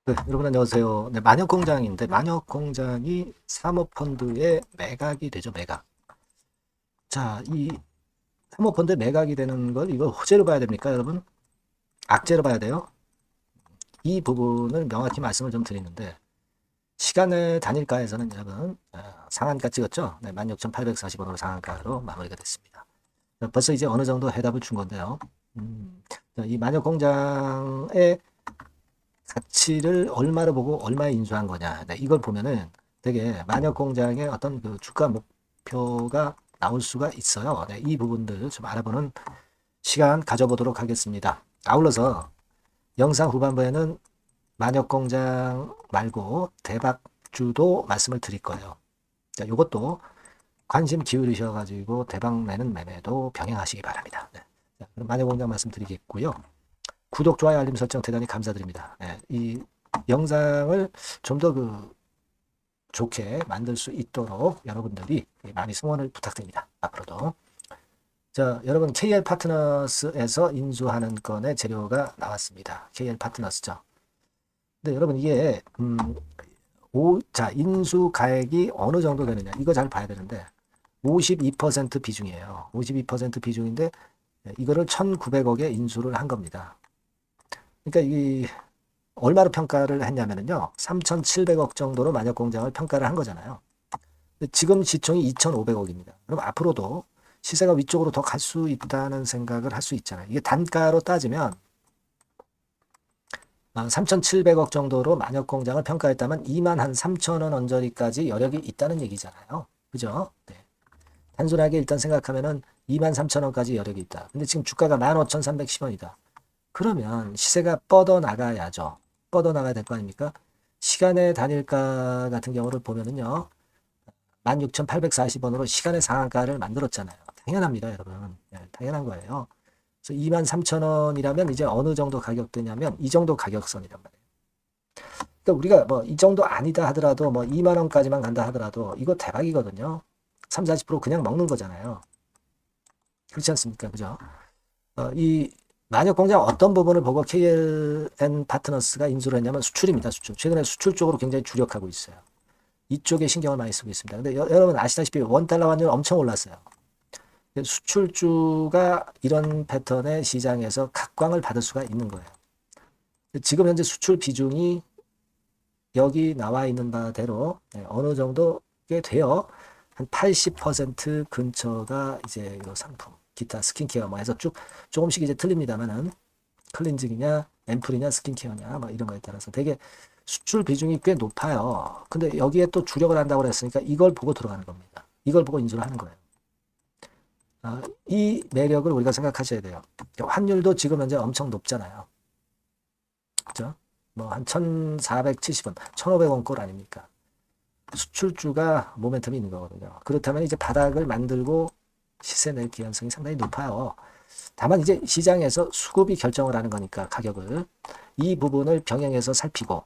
네, 여러분 안녕하세요. 네, 만역공장인데 만역공장이 사모펀드에 매각이 되죠, 매각. 자, 이 사모펀드에 매각이 되는 걸 이걸 호재로 봐야 됩니까, 여러분? 악재로 봐야 돼요? 이 부분을 명확히 말씀을 좀 드리는데 시간의 단일가에서는 여러분 상한가 찍었죠? 네, 16,840원으로 상한가로 마무리가 됐습니다. 벌써 이제 어느 정도 해답을 준 건데요. 이 만역공장의 가치를 얼마로 보고 얼마에 인수한 거냐. 네, 이걸 보면은 되게 만역공장의 어떤 그 주가 목표가 나올 수가 있어요. 네, 이 부분들 좀 알아보는 시간 가져보도록 하겠습니다. 아울러서 영상 후반부에는 만역공장 말고 대박주도 말씀을 드릴 거예요. 자, 이것도 관심 기울이셔가지고 대박 내는 매매도 병행하시기 바랍니다. 네. 자, 그럼 만역공장 말씀드리겠고요. 구독, 좋아요, 알림 설정 대단히 감사드립니다. 네, 이 영상을 좀 더 좋게 만들 수 있도록 여러분들이 많이 성원을 부탁드립니다. 앞으로도. 자, 여러분 KL 파트너스에서 인수하는 건의 재료가 나왔습니다. KL 파트너스죠. 근데 여러분 이게 자, 인수 가액이 어느 정도 되느냐 이거 잘 봐야 되는데 52% 비중이에요. 52% 비중인데 이거를 1,900억에 인수를 한 겁니다. 그러니까 이 얼마로 평가를 했냐면요. 3,700억 정도로 만역공장을 평가를 한 거잖아요. 지금 시총이 2,500억입니다. 그럼 앞으로도 시세가 위쪽으로 더 갈 수 있다는 생각을 할 수 있잖아요. 이게 단가로 따지면 3,700억 정도로 만역공장을 평가했다면 2만 한 3천원 언저리까지 여력이 있다는 얘기잖아요. 그죠? 네. 단순하게 일단 생각하면은 2만 3천원까지 여력이 있다. 근데 지금 주가가 15,310원이다. 그러면 시세가 뻗어나가야죠. 뻗어나가야 될 거 아닙니까? 시간의 단일가 같은 경우를 보면은요. 16,840원으로 시간의 상한가를 만들었잖아요. 당연합니다, 여러분. 네, 당연한 거예요. 그래서 23,000원이라면 이제 어느 정도 가격대냐면 이 정도 가격선이란 말이에요. 그러니까 우리가 뭐 이 정도 아니다 하더라도 뭐 2만 원까지만 간다 하더라도 이거 대박이거든요. 3, 40% 그냥 먹는 거잖아요. 그렇지 않습니까? 그죠? 이 만역공장 어떤 부분을 보고 KLN 파트너스가 인수를 했냐면 수출입니다. 수출. 최근에 수출 쪽으로 굉장히 주력하고 있어요. 이쪽에 신경을 많이 쓰고 있습니다. 근데 여러분 아시다시피 원달러 환율 엄청 올랐어요. 수출주가 이런 패턴의 시장에서 각광을 받을 수가 있는 거예요. 지금 현재 수출 비중이 여기 나와 있는 바대로 어느 정도 꽤 돼요. 한 80% 근처가 이제 이 상품, 기타 스킨케어 뭐 해서 쭉 조금씩 이제 틀립니다만은 클렌징이냐, 앰플이냐, 스킨케어냐 뭐 이런 거에 따라서 되게 수출 비중이 꽤 높아요. 근데 여기에 또 주력을 한다고 그랬으니까 이걸 보고 들어가는 겁니다. 이걸 보고 인수를 하는 거예요. 이 매력을 우리가 생각하셔야 돼요. 환율도 지금 현재 엄청 높잖아요. 그죠? 뭐 한 1,470원, 1,500원 꼴 아닙니까? 수출주가 모멘텀이 있는 거거든요. 그렇다면 이제 바닥을 만들고 시세 낼 기한성이 상당히 높아요. 다만 이제 시장에서 수급이 결정을 하는 거니까 가격을 이 부분을 병행해서 살피고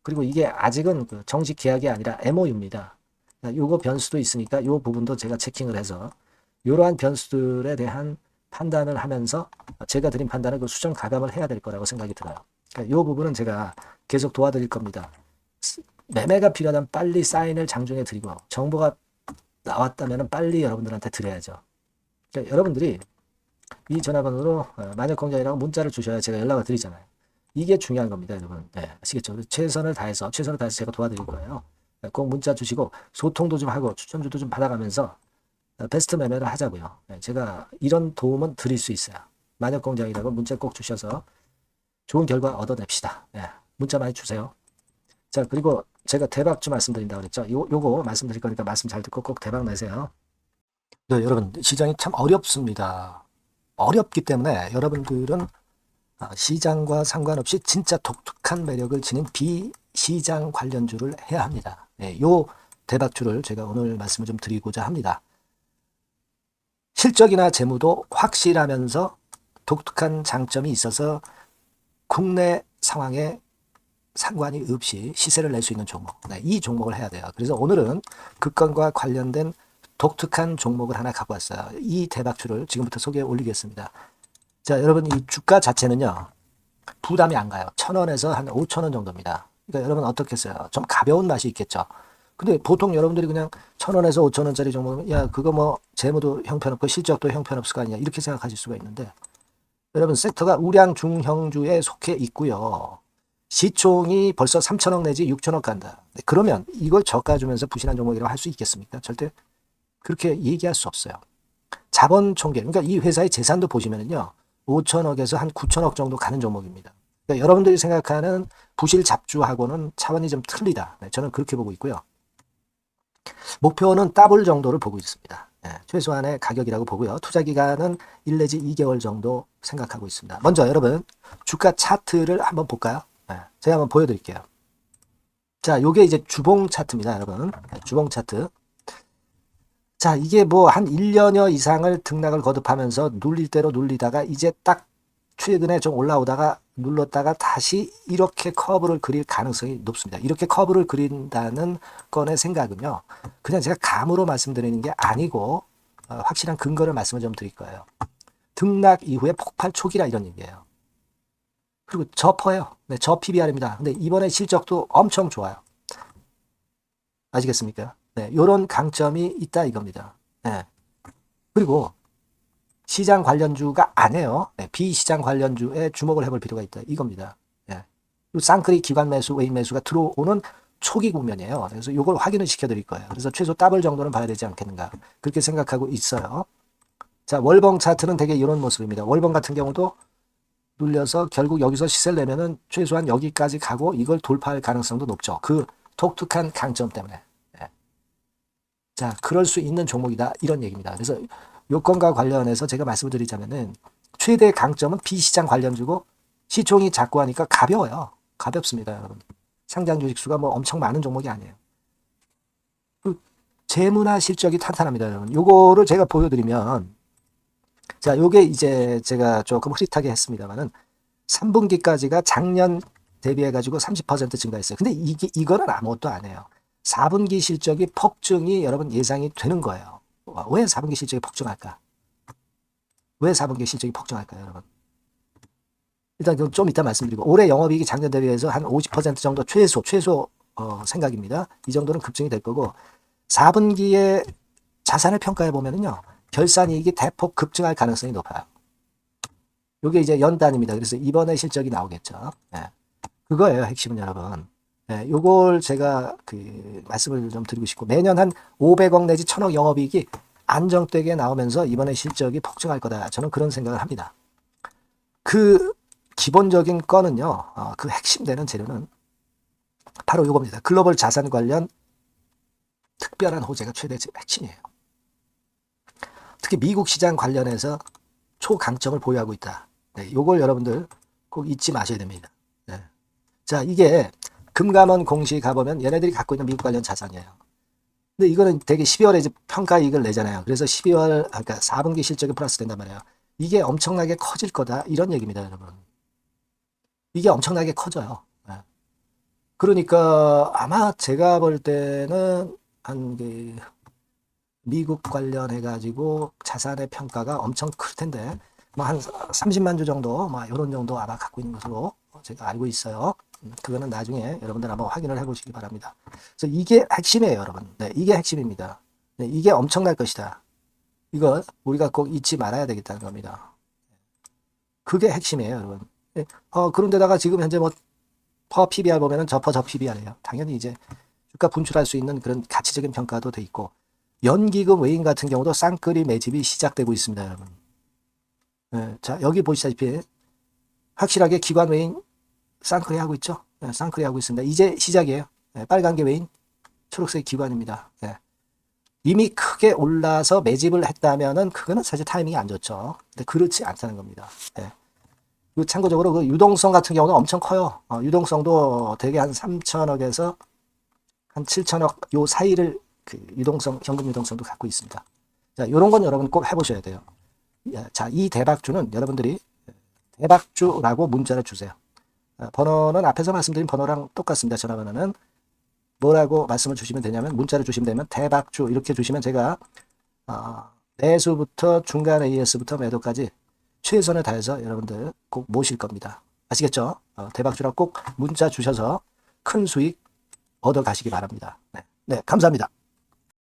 그리고 이게 아직은 그 정식 계약이 아니라 MOU입니다. 요거 변수도 있으니까 요 부분도 제가 체킹을 해서 이러한 변수들에 대한 판단을 하면서 제가 드린 판단을 그 수정 가감을 해야 될 거라고 생각이 들어요. 그러니까 이 부분은 제가 계속 도와드릴 겁니다. 매매가 필요하다면 빨리 사인을 장중에 드리고 정보가 나왔다면 빨리 여러분들한테 드려야죠. 그러니까 여러분들이 이 전화번호로 만역공장이라고 문자를 주셔야 제가 연락을 드리잖아요. 이게 중요한 겁니다, 여러분. 네, 아시겠죠? 최선을 다해서 제가 도와드릴 거예요. 꼭 문자 주시고 소통도 좀 하고 추천주도 좀 받아가면서 베스트 매매를 하자고요. 제가 이런 도움은 드릴 수 있어요. 만역공장이라고 문자 꼭 주셔서 좋은 결과 얻어냅시다. 문자 많이 주세요. 자, 그리고 제가 대박주 말씀드린다고 그랬죠. 요거 말씀드릴 거니까 말씀 잘 듣고 꼭 대박 내세요. 네, 여러분, 시장이 참 어렵습니다. 어렵기 때문에 여러분들은 시장과 상관없이 진짜 독특한 매력을 지닌 비시장 관련주를 해야 합니다. 요 대박주를 제가 오늘 말씀을 좀 드리고자 합니다. 실적이나 재무도 확실하면서 독특한 장점이 있어서 국내 상황에 상관이 없이 시세를 낼 수 있는 종목. 이 종목을 해야 돼요. 그래서 오늘은 그 건과 관련된 독특한 종목을 하나 갖고 왔어요. 이 대박주를 지금부터 소개해 올리겠습니다. 자, 여러분 이 주가 자체는요. 부담이 안 가요. 1,000원에서 한 5,000원 정도입니다. 그러니까 여러분 어떻겠어요? 좀 가벼운 맛이 있겠죠. 근데 보통 여러분들이 그냥 1,000원에서 5,000원짜리 종목은 야 그거 뭐 재무도 형편없고 실적도 형편없을 거 아니냐 이렇게 생각하실 수가 있는데 여러분 섹터가 우량 중형주에 속해 있고요. 시총이 벌써 3천억 내지 6천억 간다. 그러면 이걸 저가 주면서 부실한 종목이라고 할 수 있겠습니까? 절대 그렇게 얘기할 수 없어요. 자본 총계, 그러니까 이 회사의 재산도 보시면은요, 5천억에서 한 9천억 정도 가는 종목입니다. 그러니까 여러분들이 생각하는 부실 잡주하고는 차원이 좀 틀리다. 네, 저는 그렇게 보고 있고요. 목표는 더블 정도를 보고 있습니다. 네, 최소한의 가격이라고 보고요. 투자 기간은 1 내지 2개월 정도 생각하고 있습니다. 먼저 여러분 주가 차트를 한번 볼까요? 네, 제가 한번 보여드릴게요. 자, 요게 이제 주봉 차트입니다, 여러분. 네, 주봉 차트. 자, 이게 뭐 한 1년여 이상을 등락을 거듭하면서 눌릴 대로 눌리다가 이제 딱 최근에 좀 올라오다가 눌렀다가 다시 이렇게 커브를 그릴 가능성이 높습니다. 이렇게 커브를 그린다는 건의 생각은요. 그냥 제가 감으로 말씀드리는 게 아니고 확실한 근거를 말씀을 좀 드릴 거예요. 등락 이후에 폭발 초기라 이런 얘기예요. 그리고 저퍼예요. 네, 저 PBR입니다. 근데 이번에 실적도 엄청 좋아요. 아시겠습니까? 네, 요런 강점이 있다 이겁니다. 네. 그리고 시장 관련주가 아니에요. 네, 비시장 관련주에 주목을 해볼 필요가 있다 이겁니다. 네. 쌍끌이 기관 매수, 외인 매수가 들어오는 초기 국면이에요. 그래서 요걸 확인을 시켜드릴 거예요. 그래서 최소 더블 정도는 봐야 되지 않겠는가 그렇게 생각하고 있어요. 자, 월봉 차트는 되게 이런 모습입니다. 월봉 같은 경우도 눌려서 결국 여기서 시세를 내면은 최소한 여기까지 가고 이걸 돌파할 가능성도 높죠. 그 독특한 강점 때문에. 자, 그럴 수 있는 종목이다. 이런 얘기입니다. 그래서 요건과 관련해서 제가 말씀을 드리자면은 최대 강점은 비시장 관련주고 시총이 작고 하니까 가벼워요. 가볍습니다, 여러분. 상장 주식 수가 뭐 엄청 많은 종목이 아니에요. 그 재무나 실적이 탄탄합니다, 여러분. 요거를 제가 보여드리면 자, 요게 이제 제가 조금 흐릿하게 했습니다만은 3분기까지가 작년 대비해가지고 30% 증가했어요. 근데 이거는 아무것도 안 해요. 4분기 실적이 폭증이 여러분 예상이 되는 거예요. 왜 4분기 실적이 폭증할까? 왜 4분기 실적이 폭증할까요, 여러분? 일단 좀 이따 말씀드리고 올해 영업이익이 작년 대비해서 한 50% 정도 최소 생각입니다. 이 정도는 급증이 될 거고 4분기에 자산을 평가해 보면은요. 결산이익이 대폭 급증할 가능성이 높아요. 이게 이제 연단입니다. 그래서 이번에 실적이 나오겠죠. 네. 그거예요, 핵심은 여러분. 네, 요걸 제가 말씀을 좀 드리고 싶고 매년 한 500억 내지 1000억 영업이익이 안정되게 나오면서 이번에 실적이 폭증할 거다. 저는 그런 생각을 합니다. 그 기본적인 건은요. 그 핵심되는 재료는 바로 요겁니다. 글로벌 자산 관련 특별한 호재가 최대 핵심이에요. 특히 미국 시장 관련해서 초강점을 보유하고 있다. 네, 요걸 여러분들 꼭 잊지 마셔야 됩니다. 네. 자, 이게 금감원 공시 가보면 얘네들이 갖고 있는 미국 관련 자산이에요. 근데 이거는 되게 12월에 이제 평가이익을 내잖아요. 그래서 12월, 그러니까 4분기 실적이 플러스 된단 말이에요. 이게 엄청나게 커질 거다. 이런 얘기입니다, 여러분. 이게 엄청나게 커져요. 네. 그러니까 아마 제가 볼 때는 미국 관련해가지고 자산의 평가가 엄청 클 텐데, 뭐 한 30만 주 정도, 뭐 이런 정도 아마 갖고 있는 것으로 제가 알고 있어요. 그거는 나중에 여러분들 한번 확인을 해보시기 바랍니다. 그래서 이게 핵심이에요, 여러분. 네, 이게 핵심입니다. 네, 이게 엄청날 것이다. 이거 우리가 꼭 잊지 말아야 되겠다는 겁니다. 그게 핵심이에요, 여러분. 네, 그런데다가 지금 현재 뭐 퍼 PBR 보면은 저 PBR이에요. 당연히 이제 주가 분출할 수 있는 그런 가치적인 평가도 돼 있고 연기금 외인 같은 경우도 쌍끌이 매집이 시작되고 있습니다, 여러분. 네, 자, 여기 보시다시피 확실하게 기관 외인 쌍끌이 하고 있죠. 네, 쌍끌이 하고 있습니다. 이제 시작이에요. 네, 빨간 게 외인, 초록색 기관입니다. 네. 이미 크게 올라서 매집을 했다면은 그거는 사실 타이밍이 안 좋죠. 근데 그렇지 않다는 겁니다. 네. 그리고 참고적으로 그 유동성 같은 경우는 엄청 커요. 유동성도 대개 한 3천억에서 한 7천억 요 사이를 유동성, 현금 유동성도 갖고 있습니다. 자, 요런 건 여러분 꼭 해보셔야 돼요. 자, 이 대박주는 여러분들이 대박주라고 문자를 주세요. 번호는 앞에서 말씀드린 번호랑 똑같습니다. 전화번호는 뭐라고 말씀을 주시면 되냐면 문자를 주시면 되면 대박주 이렇게 주시면 제가 매수부터 중간 AS부터 매도까지 최선을 다해서 여러분들 꼭 모실 겁니다. 아시겠죠? 대박주라고 꼭 문자 주셔서 큰 수익 얻어 가시기 바랍니다. 네, 네, 감사합니다.